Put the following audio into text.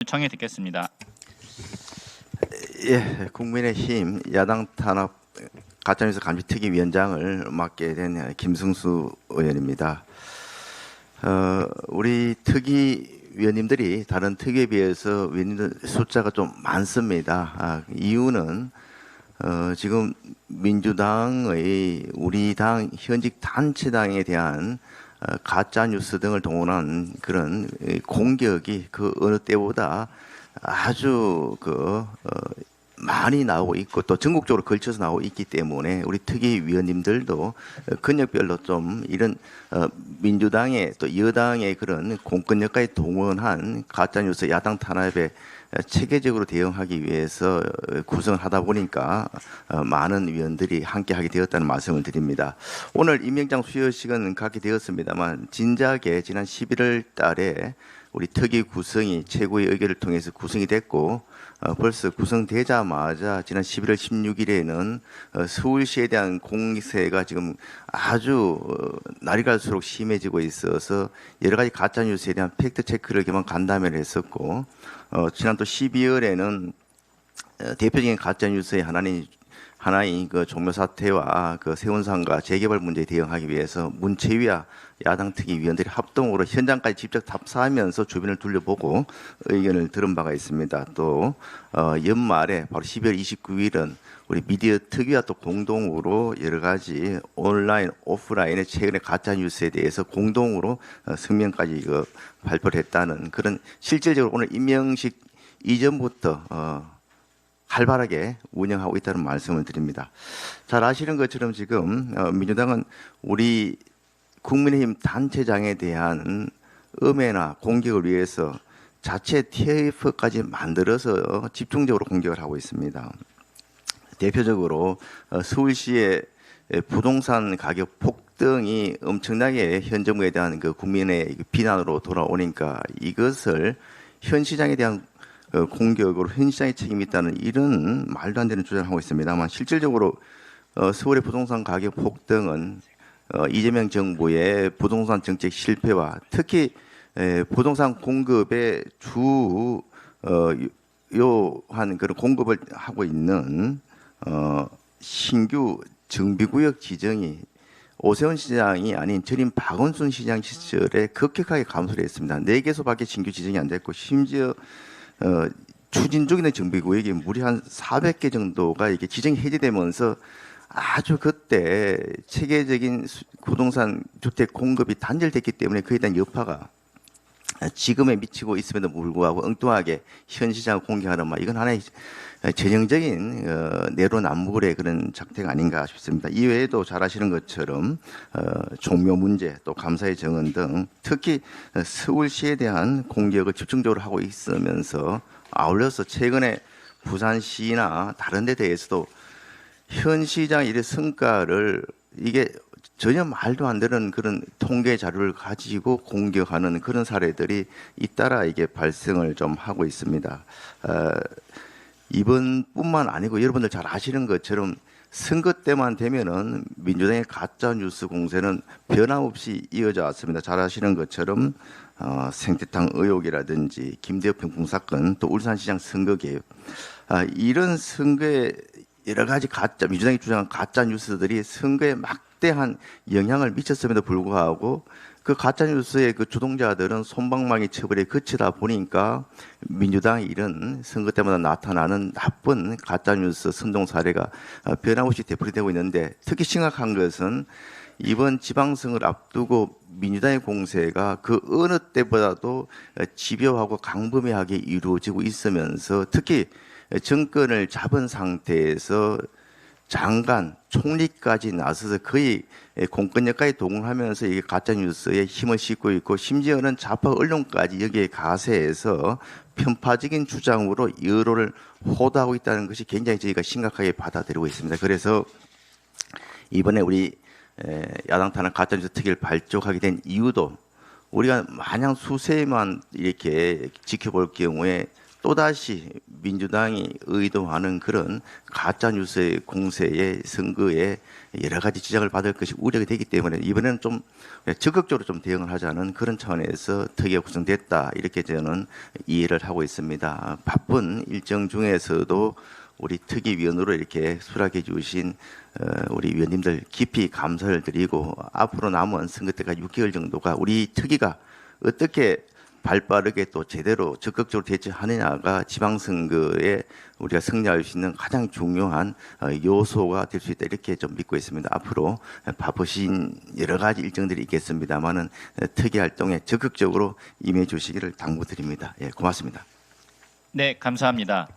청해 듣겠습니다. 예, 국민의힘 야당 탄압 가짜뉴스 감시특위위원장을 맡게 된 김승수 의원입니다. 우리 특위위원님들이 다른 특위에 비해서 위원님들 숫자가 좀 많습니다. 이유는 지금 민주당의 우리 당 현직 단체당에 대한 가짜 뉴스 등을 동원한 그런 공격이 그 어느 때보다 아주 많이 나오고 있고 또 전국적으로 걸쳐서 나오고 있기 때문에 우리 특위위원님들도 근역별로 좀 이런 민주당의 또 여당의 그런 공권력까지 동원한 가짜뉴스 야당 탄압에 체계적으로 대응하기 위해서 구성을 하다 보니까 많은 위원들이 함께하게 되었다는 말씀을 드립니다. 오늘 임명장 수여식은 갖게 되었습니다만 진작에 지난 11월 달에 우리 특위 구성이 최고의 의결을 통해서 구성이 됐고 벌써 구성되자마자 지난 11월 16일에는 서울시에 대한 공세가 지금 아주 날이 갈수록 심해지고 있어서 여러 가지 가짜뉴스에 대한 팩트체크를 겸한 간담회를 했었고 지난 또 12월에는 대표적인 가짜뉴스의 하나인 그 종묘 사태와 그 세운상가 재개발 문제에 대응하기 위해서 문체위와 야당 특위위원들이 합동으로 현장까지 직접 답사하면서 주변을 둘러보고 의견을 들은 바가 있습니다. 또 연말에 바로 12월 29일은 우리 미디어 특위와 또 공동으로 여러 가지 온라인, 오프라인의 최근의 가짜 뉴스에 대해서 공동으로 성명까지 발표를 했다는 그런 실질적으로 오늘 임명식 이전부터 활발하게 운영하고 있다는 말씀을 드립니다. 잘 아시는 것처럼 지금 민주당은 우리 국민의힘 단체장에 대한 음해나 공격을 위해서 자체 TF까지 만들어서 집중적으로 공격을 하고 있습니다. 대표적으로 서울시의 부동산 가격 폭등이 엄청나게 현 정부에 대한 그 국민의 비난으로 돌아오니까 이것을 현 시장에 대한 공격으로 현 시장의 책임이 있다는 이런 말도 안 되는 주장을 하고 있습니다만 실질적으로 서울의 부동산 가격 폭등은 이재명 정부의 부동산 정책 실패와 특히 부동산 공급의 주요한 그런 공급을 하고 있는 신규 정비구역 지정이 오세훈 시장이 아닌 전임 박원순 시장 시절에 급격하게 감소를 했습니다. 4개소밖에 신규 지정이 안 됐고 심지어 추진 중인 정비구역이 무려 한 400개 정도가 이게 지정이 해제되면서 아주 그때 체계적인 부동산 주택 공급이 단절됐기 때문에 그에 대한 여파가 지금에 미치고 있음에도 불구하고 엉뚱하게 현 시장을 공격하는 이건 하나의 전형적인 내로남불의 그런 작태가 아닌가 싶습니다. 이외에도 잘 아시는 것처럼 종묘 문제 또 감사의 정원 등 특히 서울시에 대한 공격을 집중적으로 하고 있으면서 아울러서 최근에 부산시나 다른 데 대해서도 현 시장의 이런 성과를 이게 전혀 말도 안 되는 그런 통계 자료를 가지고 공격하는 그런 사례들이 잇따라 이게 발생을 좀 하고 있습니다. 이번뿐만 아니고 여러분들 잘 아시는 것처럼 선거 때만 되면은 민주당의 가짜 뉴스 공세는 변함없이 이어져 왔습니다. 잘 아시는 것처럼 생태탕 의혹이라든지 김대엽 병풍 사건, 또 울산시장 선거 개혁, 이런 선거에 여러 가지 민주당이 주장한 가짜 뉴스들이 선거에 막대한 영향을 미쳤음에도 불구하고 그 가짜 뉴스의 그 주동자들은 솜방망이 처벌에 그치다 보니까 민주당이 이런 선거 때마다 나타나는 나쁜 가짜 뉴스 선동 사례가 변함없이 되풀이되고 있는데 특히 심각한 것은 이번 지방선거를 앞두고 민주당의 공세가 그 어느 때보다도 집요하고 강범위하게 이루어지고 있으면서 특히 정권을 잡은 상태에서 장관, 총리까지 나서서 거의 공권력까지 동원하면서 이게 가짜뉴스에 힘을 싣고 있고 심지어는 좌파 언론까지 여기에 가세해서 편파적인 주장으로 여론을 호도하고 있다는 것이 굉장히 저희가 심각하게 받아들이고 있습니다. 그래서 이번에 우리 야당 탄압 가짜뉴스 특위를 발족하게 된 이유도 우리가 마냥 수세만 이렇게 지켜볼 경우에 또다시 민주당이 의도하는 그런 가짜 뉴스의 공세에 선거에 여러 가지 지적을 받을 것이 우려가 되기 때문에 이번에는 좀 적극적으로 좀 대응을 하자는 그런 차원에서 특위가 구성됐다 이렇게 저는 이해를 하고 있습니다. 바쁜 일정 중에서도 우리 특위위원으로 이렇게 수락해 주신 우리 위원님들 깊이 감사를 드리고 앞으로 남은 선거 때까지 6개월 정도가 우리 특위가 어떻게 발빠르게 또 제대로 적극적으로 대처하느냐가 지방선거에 우리가 승리할 수 있는 가장 중요한 요소가 될 수 있다 이렇게 좀 믿고 있습니다. 앞으로 바쁘신 여러 가지 일정들이 있겠습니다만은 특위 활동에 적극적으로 임해 주시기를 당부드립니다. 예, 고맙습니다. 네, 감사합니다.